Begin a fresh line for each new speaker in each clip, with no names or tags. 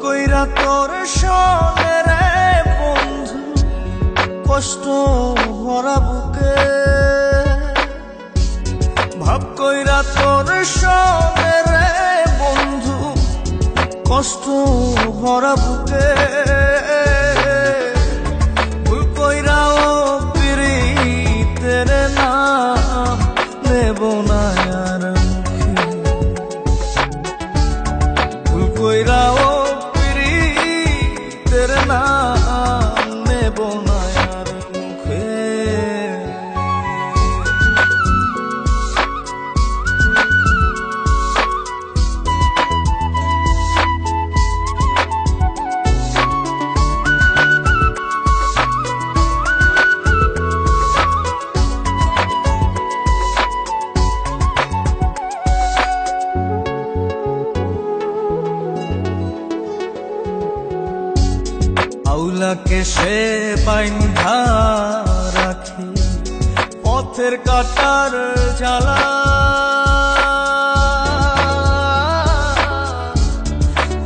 কইরা তোর সনে রে বন্ধু কষ্ট ভরা বুকে ভাব কইরা তোর সনে রে বন্ধু কষ্ট ভরা বুকে ভুল কইরাও পিরিতের নাম নেব না আর মুখে ভুল কইরাও পিরিতের নাম নেব না আর মুখে আউলাকে সে বাইন্ধা রাখি পথের কাটার জ্বালা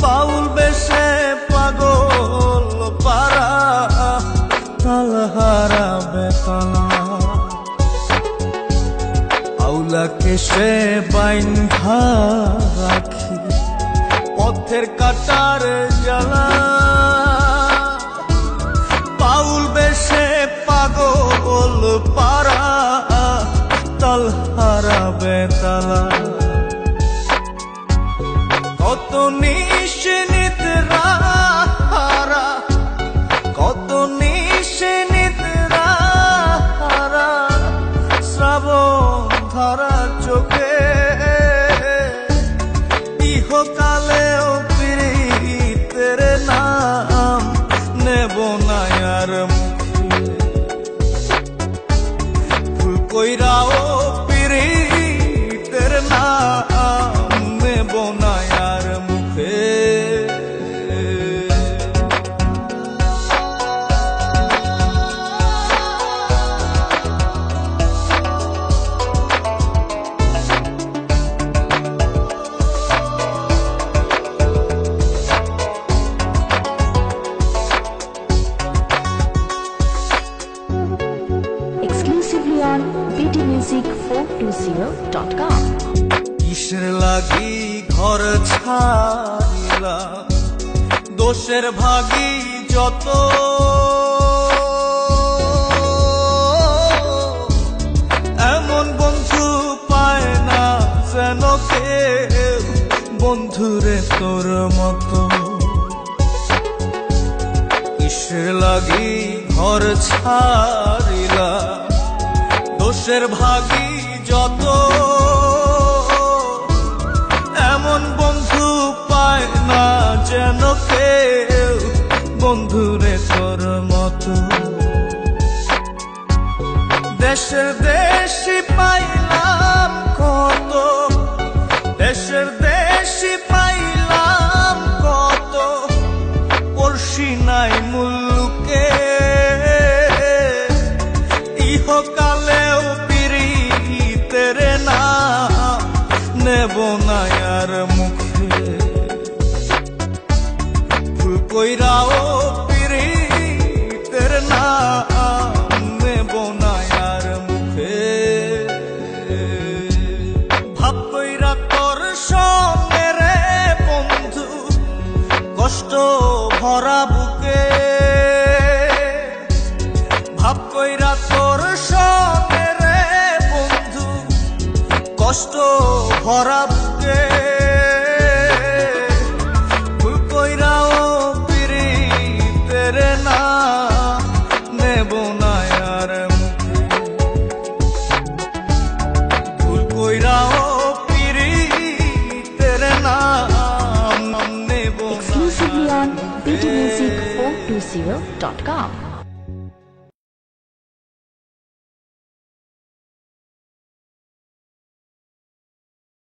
বাউল বেশে পাগল পারা তালহারা বেতালা আউলাকে সে বাইন্ধা রাখি পথের কাটার জ্বালা পাগল পারা তালহারা বেতালা কত নিশিনিতরা কত নিশিনিতরা শ্রাবণ ধারা চোখে ইহকালেও পিরিতের নাম নেব না আর কইরাও পিরিতের নাম নেব না আর মুখে
btmusic420.com
কিসের লাগি ঘর ছাড়িলা দোষের ভাগী যত এমন বন্ধু পায় না যেন কেউ বন্ধুরে তোর মতো কিসের লাগি ঘর ছাড়িলা দোষের ভাগী যত এমন বন্ধু পায় না যেন কেউ বন্ধুরে তোর মতো দেশের দেশি পাইলাম কত দেশের দেশি পাইলাম কত পড়শি নাই মুলুকে ইহকালেও পিরিতের নাম নেব না আর মুখে ভুল কইরাও পিরিতের নাম নেব না আর মুখে ভাব কইরা তোর সঙ্গে রে বন্ধু কষ্ট ভরা বুকে ভাব কইরা তোর সঙ্গে রে বন্ধু কষ্ট ভরা বুকে ভুল কইরাও পিরিতের নাম নেব না আর মুখে ভুল কইরাও পিরিতের নাম নেব না
exclusively on btmusic420.com